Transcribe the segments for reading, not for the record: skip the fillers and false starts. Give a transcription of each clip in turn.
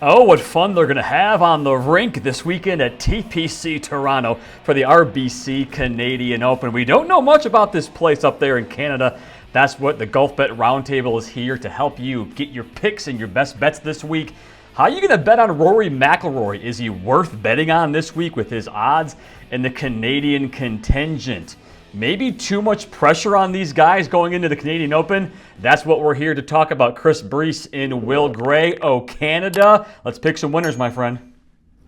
Oh, what fun they're going to have on the rink this weekend at TPC Toronto for the RBC Canadian Open. We don't know much about this place up there in Canada. That's what the Golfbet Roundtable is here to help you get your picks and your best bets this week. How are you going to bet on Rory McIlroy? Is he worth betting on this week with his odds in the Canadian contingent? Maybe too much pressure on these guys going into the Canadian Open? That's what we're here to talk about. Chris Brees and Will Gray. Oh, Canada. Let's pick some winners, my friend.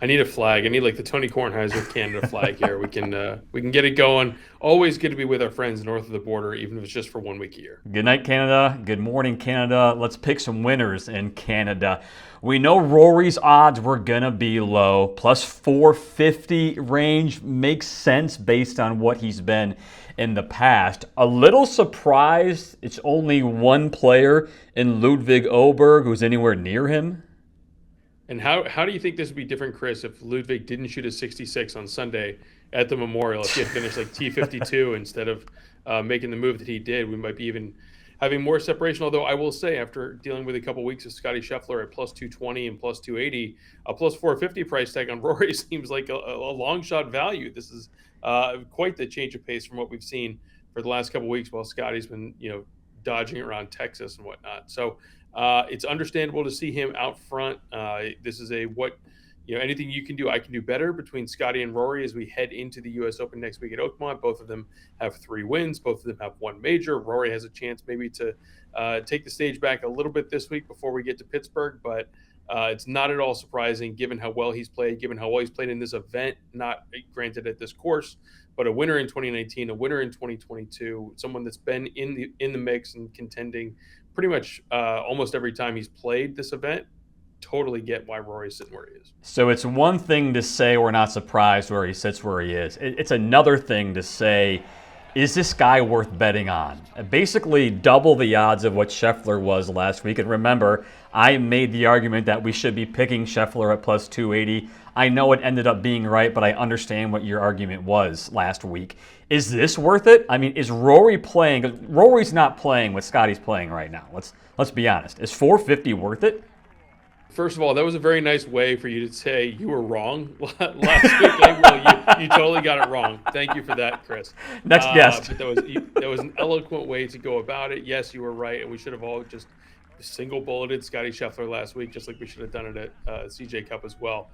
I need a flag. I need like the Tony Kornheiser Canada flag here. We can get it going. Always good to be with our friends north of the border, even if it's just for 1 week a year. Good night, Canada. Good morning, Canada. Let's pick some winners in Canada. We know Rory's odds were going to be low. Plus 450 range makes sense based on what he's been in the past. A little surprised it's only one player in Ludwig Åberg who's anywhere near him. And how do you think this would be different, Chris, if Ludwig didn't shoot a 66 on Sunday at the Memorial? If he had finished like T52 instead of making the move that he did, we might be even having more separation. Although I will say, after dealing with a couple weeks of Scottie Scheffler at plus 220 and plus 280, a plus 450 price tag on Rory seems like a long shot value. This is quite the change of pace from what we've seen for the last couple weeks while Scottie's been dodging around Texas and whatnot. So it's understandable to see him out front. This is anything you can do, I can do better between Scottie and Rory as we head into the U.S. Open next week at Oakmont. Both of them have 3 wins. Both of them have 1 major. Rory has a chance maybe to take the stage back a little bit this week before we get to Pittsburgh, but it's not at all surprising given how well he's played, given how well he's played in this event, not granted at this course, but a winner in 2019, a winner in 2022, someone that's been in the mix and contending pretty much almost every time he's played this event. Totally get why Rory's sitting where he is. So it's one thing to say we're not surprised where he sits where he is. It's another thing to say, is this guy worth betting on? Basically double the odds of what Scheffler was last week. And remember, I made the argument that we should be picking Scheffler at plus 280. I know it ended up being right, but I understand what your argument was last week. Is this worth it? I mean, is Rory playing? Rory's not playing what Scottie's playing right now. Let's be honest. Is 450 worth it? First of all, that was a very nice way for you to say you were wrong last week. Well, you totally got it wrong. Thank you for that, Chris. Next guest. But that was an eloquent way to go about it. Yes, you were right, and we should have all just single bulleted Scottie Scheffler last week, just like we should have done it at CJ Cup as well.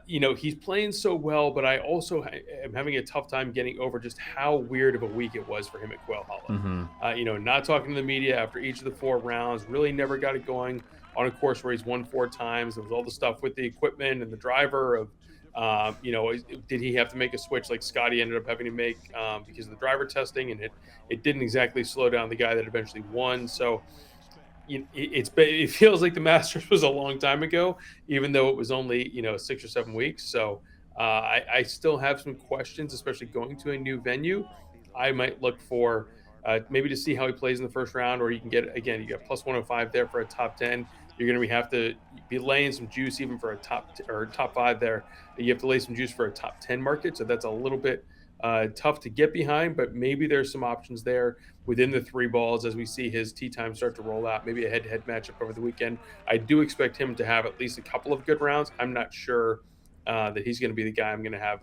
He's playing so well, but I also am having a tough time getting over just how weird of a week it was for him at Quail Hollow. Mm-hmm. Not talking to the media after each of the 4 rounds, really never got it going on a course where he's won 4 times. There was all the stuff with the equipment and the driver of, did he have to make a switch like Scottie ended up having to make because of the driver testing, and it didn't exactly slow down the guy that eventually won. So it feels like the Masters was a long time ago, even though it was only 6 or 7 weeks. So I still have some questions, especially going to a new venue. I might look for maybe to see how he plays in the first round, or you can get, again, you got plus 105 there for a top 10. You're going to have to be laying some juice even for a top 5 there. You have to lay some juice for a top 10 market, so that's a little bit tough to get behind, but maybe there's some options there within the 3 balls as we see his tee time start to roll out, maybe a head-to-head matchup over the weekend. I do expect him to have at least a couple of good rounds. I'm not sure that he's going to be the guy I'm going to have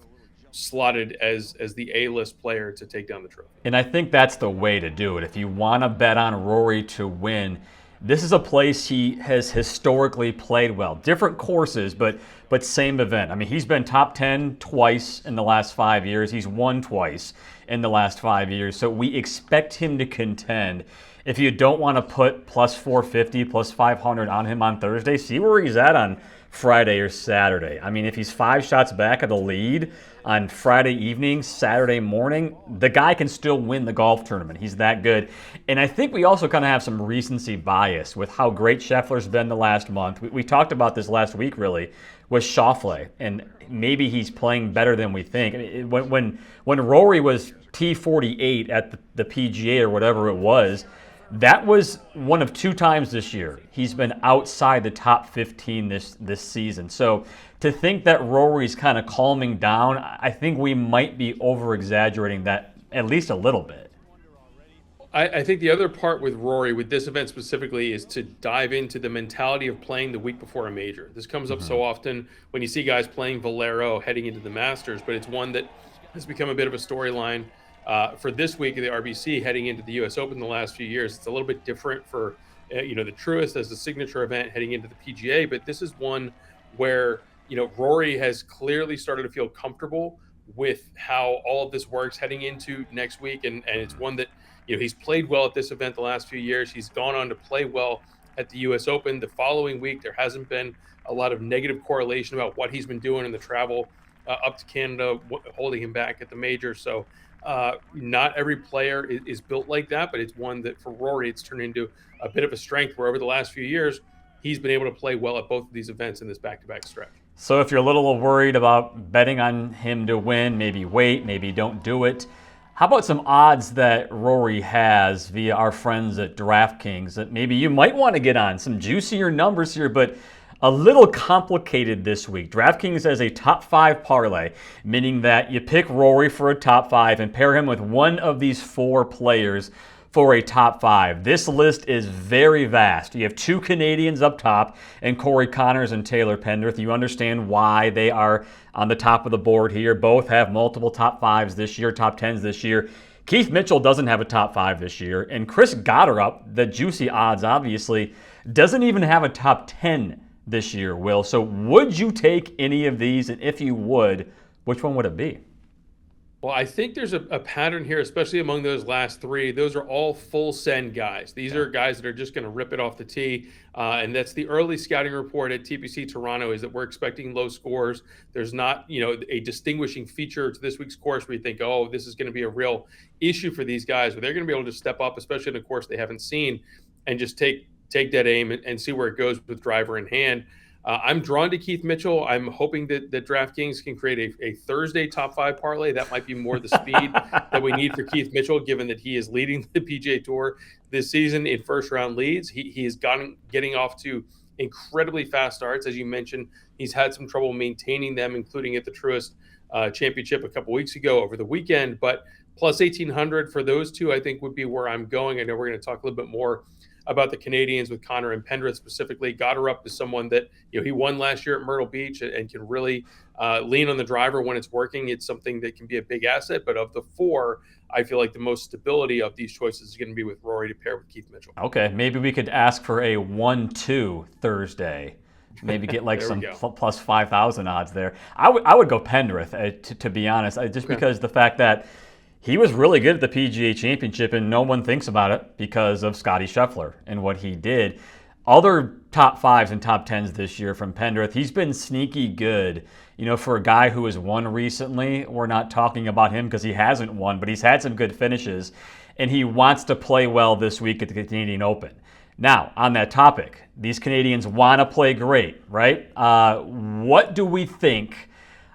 slotted as the A-list player to take down the trophy. And I think that's the way to do it. If you want to bet on Rory to win, this is a place he has historically played well. Different courses, but same event. I mean, he's been top 10 twice in the last 5 years. He's won twice in the last 5 years. So we expect him to contend. If you don't want to put plus 450, plus 500 on him on Thursday, see where he's at on Friday or Saturday. I mean, if he's 5 shots back of the lead on Friday evening, Saturday morning, the guy can still win the golf tournament. He's that good. And I think we also kind of have some recency bias with how great Scheffler's been the last month. We talked about this last week, really, with Schauffele, and maybe he's playing better than we think. I mean, when Rory was T48 at the PGA or whatever it was, that was one of 2 times this year he's been outside the top 15 this season. So to think that Rory's kind of calming down, I think we might be over-exaggerating that at least a little bit. I think the other part with Rory, with this event specifically, is to dive into the mentality of playing the week before a major. This comes up Mhm. so often when you see guys playing Valero heading into the Masters, but it's one that has become a bit of a storyline for this week of the RBC heading into the U.S. Open the last few years. It's a little bit different for the Truist as a signature event heading into the PGA, but this is one where Rory has clearly started to feel comfortable with how all of this works heading into next week, and it's one that he's played well at this event the last few years. He's gone on to play well at the U.S. Open. The following week, there hasn't been a lot of negative correlation about what he's been doing in the travel up to Canada, holding him back at the major. So not every player is built like that, but it's one that for Rory, it's turned into a bit of a strength where over the last few years, he's been able to play well at both of these events in this back-to-back stretch. So if you're a little worried about betting on him to win, maybe wait, maybe don't do it. How about some odds that Rory has via our friends at DraftKings that maybe you might want to get on? Some juicier numbers here, but a little complicated this week. DraftKings has a top 5 parlay, meaning that you pick Rory for a top 5 and pair him with one of these 4 players for a top 5. This list is very vast. You have 2 Canadians up top, and Corey Conners and Taylor Pendrith. You understand why they are on the top of the board here. Both have multiple top 5s this year, top 10s this year. Keith Mitchell doesn't have a top 5 this year, and Chris Gotterup, the juicy odds obviously, doesn't even have a top 10 this year, Will. So would you take any of these, and if you would, which one would it be? Well, I think there's a pattern here, especially among those last 3. Those are all full send guys. These are guys that are just going to rip it off the tee. And that's the early scouting report at TPC Toronto, is that we're expecting low scores. There's not, a distinguishing feature to this week's course where you think, oh, this is going to be a real issue for these guys. But they're going to be able to step up, especially in a course they haven't seen, and just take that aim and see where it goes with driver in hand. I'm drawn to Keith Mitchell. I'm hoping that DraftKings can create a Thursday top 5 parlay. That might be more the speed that we need for Keith Mitchell, given that he is leading the PGA Tour this season in first-round leads. He is getting off to incredibly fast starts. As you mentioned, he's had some trouble maintaining them, including at the Truist Championship a couple weeks ago over the weekend. But plus 1,800 for those two, I think, would be where I'm going. I know we're going to talk a little bit more about the Canadians with Connor and Pendrith specifically. Gotterup is someone that he won last year at Myrtle Beach and can really lean on the driver when it's working. It's something that can be a big asset. But of the 4, I feel like the most stability of these choices is going to be with Rory to pair with Keith Mitchell. Okay, maybe we could ask for a 1-2 Thursday. Maybe get like some plus 5,000 odds there. I would go Pendrith, to be honest, just because the fact that he was really good at the PGA Championship, and no one thinks about it because of Scottie Scheffler and what he did. Other top 5s and top 10s this year from Pendrith. He's been sneaky good. For a guy who has won recently, we're not talking about him because he hasn't won, but he's had some good finishes, and he wants to play well this week at the Canadian Open. Now, on that topic, these Canadians want to play great, right? What do we think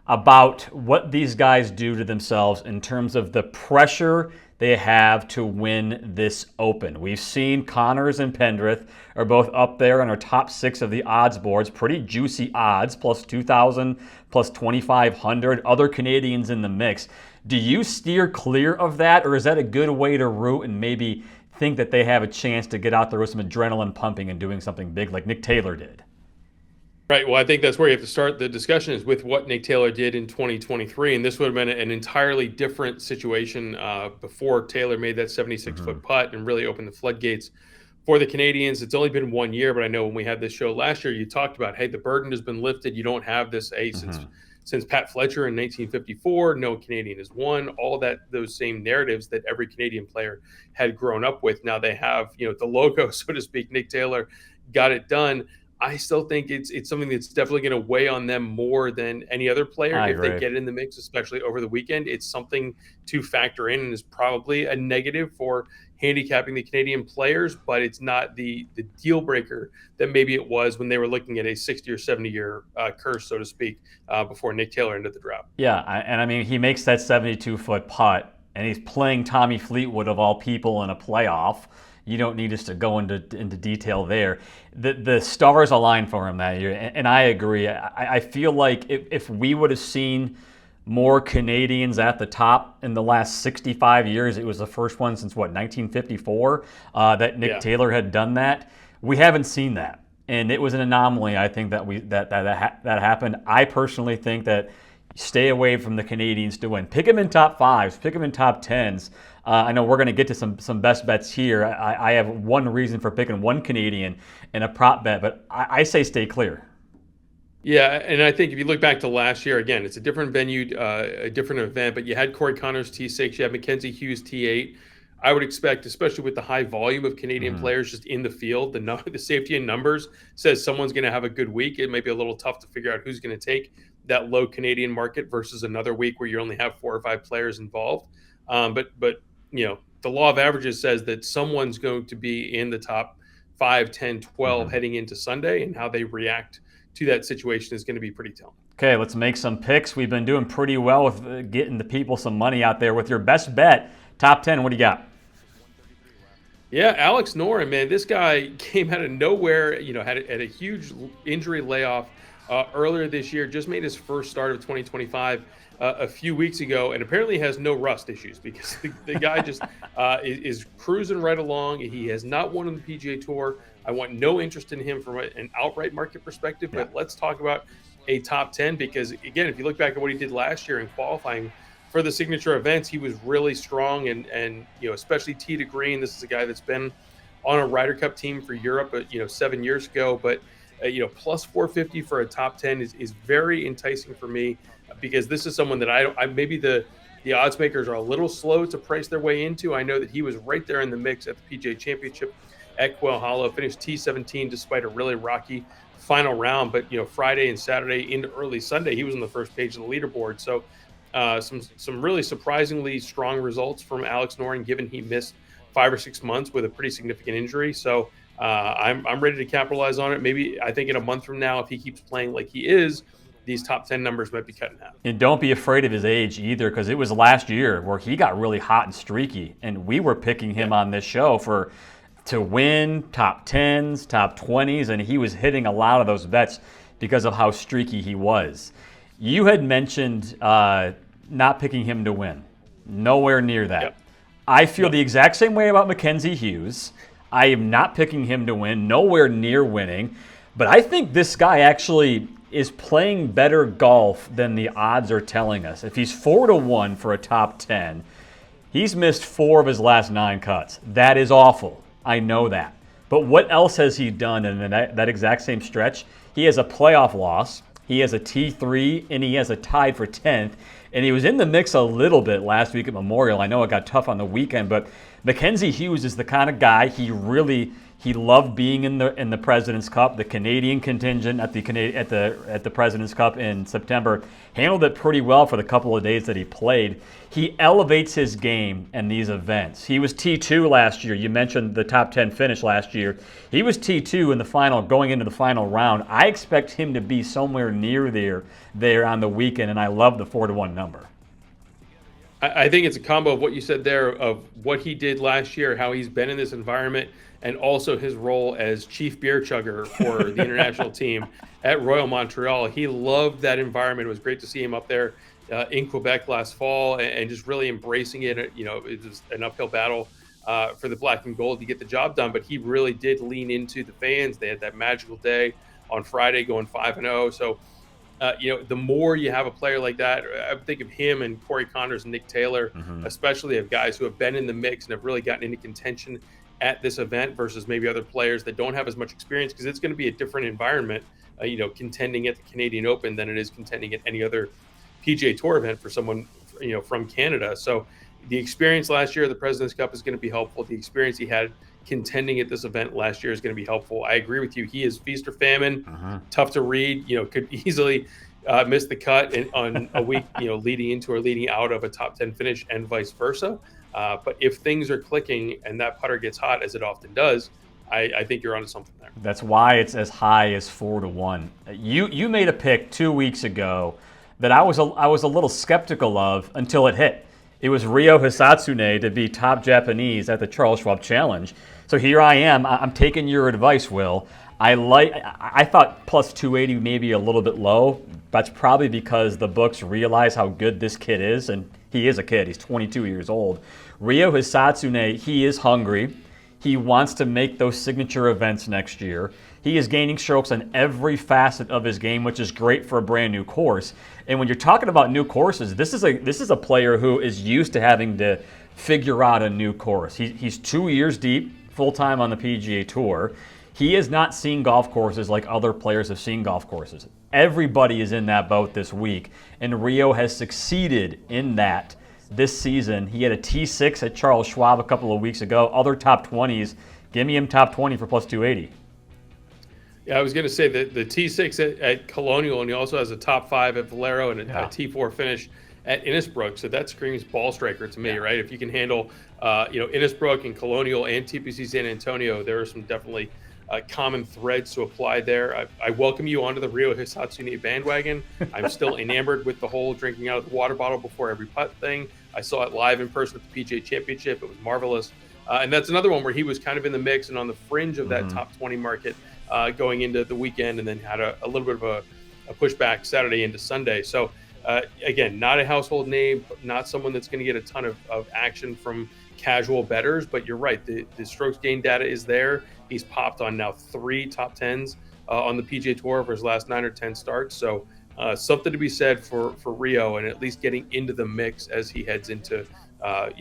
about what these guys do to themselves in terms of the pressure they have to win this Open? We've seen Conners and Pendrith are both up there in our top 6 of the odds boards. Pretty juicy odds, plus 2,000, plus 2,500. Other Canadians in the mix. Do you steer clear of that, or is that a good way to root and maybe think that they have a chance to get out there with some adrenaline pumping and doing something big like Nick Taylor did? Right. Well, I think that's where you have to start the discussion, is with what Nick Taylor did in 2023. And this would have been an entirely different situation before Taylor made that 76-foot putt and really opened the floodgates for the Canadians. It's only been 1 year, but I know when we had this show last year, you talked about, hey, the burden has been lifted. You don't have this since Pat Fletcher in 1954. No Canadian has won. All those same narratives that every Canadian player had grown up with. Now they have, the logo, so to speak. Nick Taylor got it done. I still think it's something that's definitely going to weigh on them more than any other player if they get in the mix, especially over the weekend. It's something to factor in and is probably a negative for handicapping the Canadian players, but it's not the deal breaker that maybe it was when they were looking at a 60 or 70 year curse, so to speak, before Nick Taylor ended the drought. Yeah, and I mean, he makes that 72-foot putt, and he's playing Tommy Fleetwood of all people in a playoff. You don't need us to go into detail there. The stars align for him that year, and I agree. I feel like if we would have seen more Canadians at the top in the last 65 years. It was the first one since, 1954 that Nick Taylor had done that. We haven't seen that. And it was an anomaly, I think, that happened. I personally think that stay away from the Canadians to win. Pick them in top fives, pick them in top tens. I know we're going to get to some best bets here. I have one reason for picking one Canadian in a prop bet, but I say stay clear. Yeah, and I think if you look back to last year, again, it's a different venue, a different event, but you had Corey Connors T6, you had Mackenzie Hughes T8. I would expect, especially with the high volume of Canadian players just in the field, the safety in numbers says someone's going to have a good week. It may be a little tough to figure out who's going to take that low Canadian market versus another week where you only have 4 or 5 players involved. But the law of averages says that someone's going to be in the top 5, 10, 12 heading into Sunday, and how they react to that situation is going to be pretty telling. Okay, let's make some picks. We've been doing pretty well with getting the people some money out there. With your best bet, top 10, what do you got? Yeah, Alex Noren, man, this guy came out of nowhere, had a huge injury layoff earlier this year, just made his first start of 2025 a few weeks ago, and apparently has no rust issues, because the guy just is cruising right along. He has not won on the PGA Tour. I want no interest in him from an outright market perspective, but let's talk about a top 10, because, again, if you look back at what he did last year in qualifying for the signature events, he was really strong, and especially tee to green. This is a guy that's been on a Ryder Cup team for Europe, 7 years ago, but plus 450 for a top 10 is very enticing for me, because this is someone that I maybe the odds makers are a little slow to price their way into. I know that he was right there in the mix at the PGA Championship at Quail Hollow, finished T17 despite a really rocky final round, but Friday and Saturday into early Sunday, he was on the first page of the leaderboard. So some really surprisingly strong results from Alex Noren, given he missed 5 or 6 months with a pretty significant injury. So I'm ready to capitalize on it. Maybe I think in a month from now, if he keeps playing like he is, these top 10 numbers might be cut in half. And don't be afraid of his age either, because it was last year where he got really hot and streaky, and we were picking him on this show to win top 10s, top 20s, and he was hitting a lot of those bets because of how streaky he was. You had mentioned not picking him to win. Nowhere near that. Yep. I feel the exact same way about Mackenzie Hughes. I am not picking him to win, nowhere near winning. But I think this guy actually is playing better golf than the odds are telling us. If he's 4-1 for a top 10, he's missed 4 of his last 9 cuts. That is awful. I know that. But what else has he done in that exact same stretch? He has a playoff loss. He has a T3, and he has a tie for 10th. And he was in the mix a little bit last week at Memorial. I know it got tough on the weekend, but Mackenzie Hughes is the kind of guy he loved being in the President's Cup. The Canadian contingent at the President's Cup in September handled it pretty well for the couple of days that he played. He elevates his game in these events. He was T2 last year. You mentioned the top 10 finish last year. He was T2 in the final, going into the final round. I expect him to be somewhere near there on the weekend, and I love the 4-1 number. I think it's a combo of what you said there, of what he did last year, how he's been in this environment, and also his role as chief beer chugger for the international team at Royal Montreal. He loved that environment. It was great to see him up there in Quebec last fall, and just really embracing it. It was an uphill battle for the black and gold to get the job done, but he really did lean into the fans. They had that magical day on Friday going 5-0. So the more you have a player like that, I think of him and Corey Connors and Nick Taylor, especially, of guys who have been in the mix and have really gotten into contention at this event versus maybe other players that don't have as much experience, because it's going to be a different environment, contending at the Canadian Open than it is contending at any other PGA Tour event for someone, from Canada. So the experience last year at the President's Cup is going to be helpful. The experience he had contending at this event last year is going to be helpful. I agree with you. He is feast or famine, tough to read, could easily miss the cut on a week, leading into or leading out of a top 10 finish, and vice versa. But if things are clicking and that putter gets hot, as it often does, I think you're onto something there. That's why it's as high as 4-1. You made a pick 2 weeks ago that I was a little skeptical of until it hit. It was Ryo Hisatsune to be top Japanese at the Charles Schwab Challenge. So here I am. I'm taking your advice, Will. I thought plus 280 maybe a little bit low. That's probably because the books realize how good this kid is, and he is a kid. He's 22 years old. Ryo Hisatsune, he is hungry. He wants to make those signature events next year. He is gaining strokes on every facet of his game, which is great for a brand new course. And when you're talking about new courses, this is a player who is used to having to figure out a new course. He's 2 years deep, full-time on the PGA Tour. He has not seen golf courses like other players have seen golf courses. Everybody is in that boat this week, and Ryo has succeeded in that this season. He had a T6 at Charles Schwab a couple of weeks ago. Other top 20s, give me him top 20 for plus 280. Yeah, I was going to say that the T6 at Colonial, and he also has a top 5 at Valero and a T4 finish at Innisbrook. So that screams ball striker to me, right? If you can handle, Innisbrook and Colonial and TPC San Antonio, there are some definitely common threads to apply there. I welcome you onto the Ryo Hisatsune bandwagon. I'm still enamored with the whole drinking out of the water bottle before every putt thing. I saw it live in person at the PGA Championship. It was marvelous. And that's another one where he was kind of in the mix and on the fringe of that top 20 market going into the weekend, and then had a little bit of a pushback Saturday into Sunday. So again, not a household name, not someone that's going to get a ton of action from casual bettors, but you're right. The strokes gain data is there. He's popped on now 3 top 10s on the PGA Tour for his last 9 or 10 starts. So something to be said for Ryo, and at least getting into the mix as he heads into,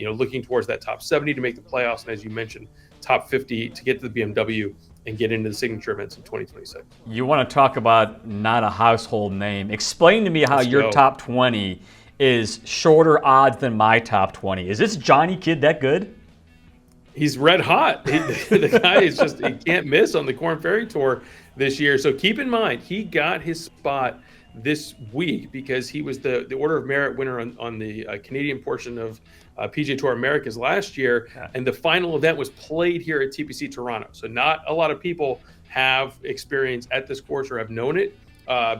looking towards that top 70 to make the playoffs. And as you mentioned, top 50 to get to the BMW and get into the signature events in 2026. You want to talk about not a household name. Explain to me how your top 20 is shorter odds than my top 20. Is this Johnny Kid that good? He's red hot. The guy is just, he can't miss on the Korn Ferry Tour this year. So keep in mind, he got his spot this week because he was the Order of Merit winner on the Canadian portion of PGA Tour Americas last year. And the final event was played here at TPC Toronto. So not a lot of people have experience at this course or have known it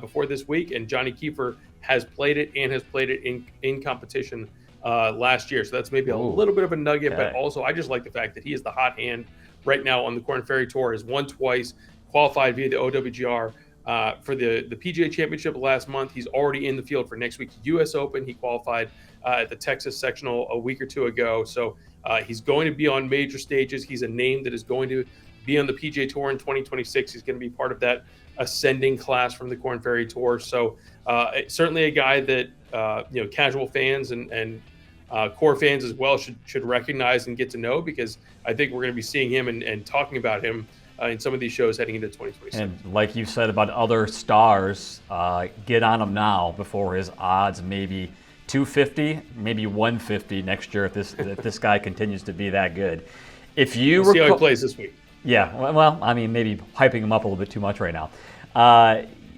before this week. And Johnny Kiefer has played it and has played it in competition last year. So that's maybe a little bit of a nugget, but also I just like the fact that he is the hot hand right now on the Korn Ferry Tour. Has won twice, qualified via the OWGR for the PGA Championship last month. He's already in the field for next week's U.S. Open. He qualified at the Texas Sectional a week or two ago. So he's going to be on major stages. He's a name that is going to be on the PGA Tour in 2026. He's going to be part of that ascending class from the Korn Ferry Tour. So certainly a guy that casual fans and core fans as well should recognize and get to know, because I think we're going to be seeing him and talking about him in some of these shows heading into 2026. And like you said about other stars, get on him now before his odds maybe 250, maybe 150 next year if this guy continues to be that good. If you see how he plays this week. Yeah, well, I mean, maybe hyping him up a little bit too much right now.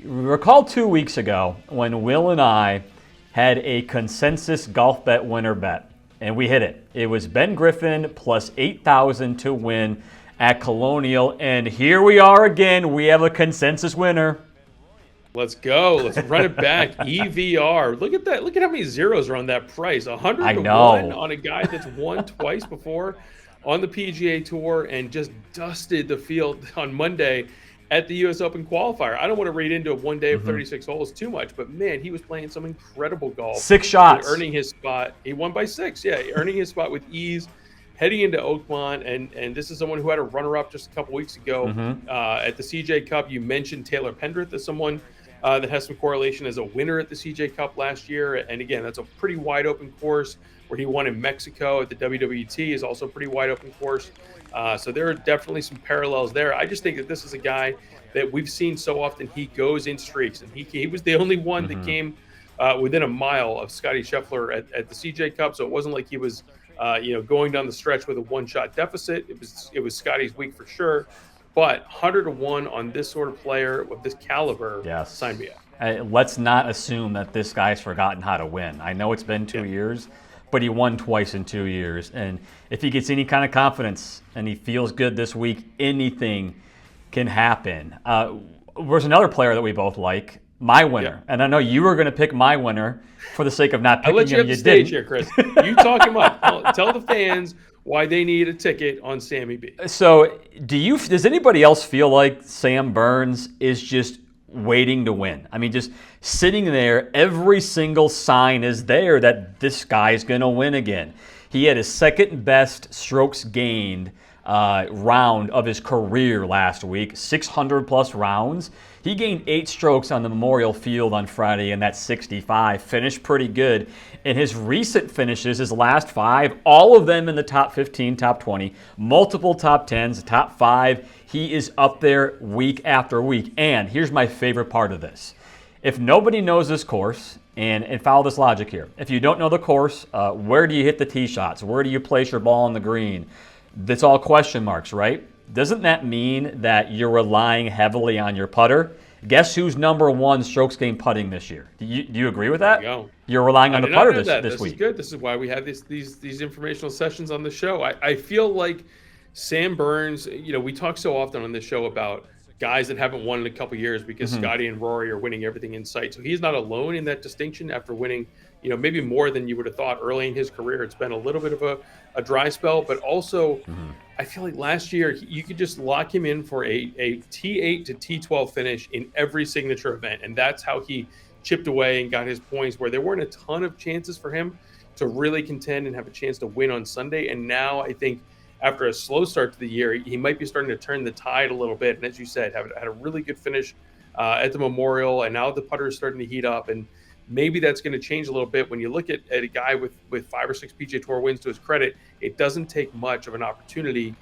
Recall 2 weeks ago when Will and I had a consensus golf bet winner bet, and we hit it. It was Ben Griffin plus 8,000 to win at Colonial, and here we are again. We have a consensus winner. Let's go. Let's run it back. EVR. Look at that. Look at how many zeros are on that price. 100 to 1 on a guy that's won twice before on the PGA Tour and just dusted the field on Monday at the U.S. Open qualifier. I don't want to read into a one day of 36 holes too much, but man, he was playing some incredible golf. 6 shots. Earning his spot. He won by 6. Yeah, earning his spot with ease, heading into Oakmont. And this is someone who had a runner-up just a couple weeks ago at the CJ Cup. You mentioned Taylor Pendrith as someone that has some correlation as a winner at the CJ Cup last year. And again, that's a pretty wide open course where he won in Mexico at the WWT is also a pretty wide open course. So there are definitely some parallels there. I just think that this is a guy that we've seen so often. He goes in streaks, and he was the only one that came within a mile of Scotty Scheffler at the CJ Cup. So it wasn't like he was going down the stretch with a one-shot deficit. It was Scotty's week for sure. But 100 to 1 on this sort of player with this caliber, sign me up. Let's not assume that this guy's forgotten how to win. I know it's been 2 years, but he won twice in 2 years. And if he gets any kind of confidence and he feels good this week, anything can happen. There's another player that we both like, my winner. And I know you were going to pick my winner for the sake of not picking him. I let you have the stage here, Chris. You talk him up. Tell the fans why they need a ticket on Sammy B. So, does anybody else feel like Sam Burns is just waiting to win? I mean, just sitting there, every single sign is there that this guy's going to win again. He had his second best strokes gained round of his career last week, 600 plus rounds. He gained 8 strokes on the Memorial Field on Friday, and that's 65. Finished pretty good. In his recent finishes, his last 5, all of them in the top 15, top 20, multiple top 10s, top 5. He is up there week after week. And here's my favorite part of this. If nobody knows this course, and follow this logic here, if you don't know the course, where do you hit the tee shots? Where do you place your ball on the green? That's all question marks, right? Doesn't that mean that you're relying heavily on your putter? Guess who's number 1 strokes gained putting this year? Do you agree with that? There you go. You're relying on the putter this week. This is good. This is why we have these informational sessions on the show. I feel like Sam Burns, we talk so often on this show about guys that haven't won in a couple years because Scotty and Rory are winning everything in sight. So he's not alone in that distinction after winning, maybe more than you would have thought early in his career. It's been a little bit of a dry spell, but also I feel like last year you could just lock him in for a T8 to T12 finish in every signature event. And that's how he chipped away and got his points, where there weren't a ton of chances for him to really contend and have a chance to win on Sunday. And now I think after a slow start to the year, he might be starting to turn the tide a little bit. And as you said, had a really good finish at the Memorial, and now the putter is starting to heat up. And maybe that's going to change a little bit. When you look at a guy with 5 or 6 PGA Tour wins, to his credit, it doesn't take much of an opportunity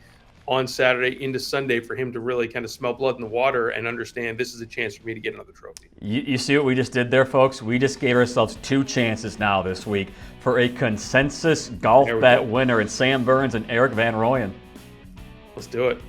on Saturday into Sunday for him to really kind of smell blood in the water and understand this is a chance for me to get another trophy. You see what we just did there, folks? We just gave ourselves 2 chances now this week for a consensus golf bet winner in Sam Burns and Eric Van Rooyen. Let's do it.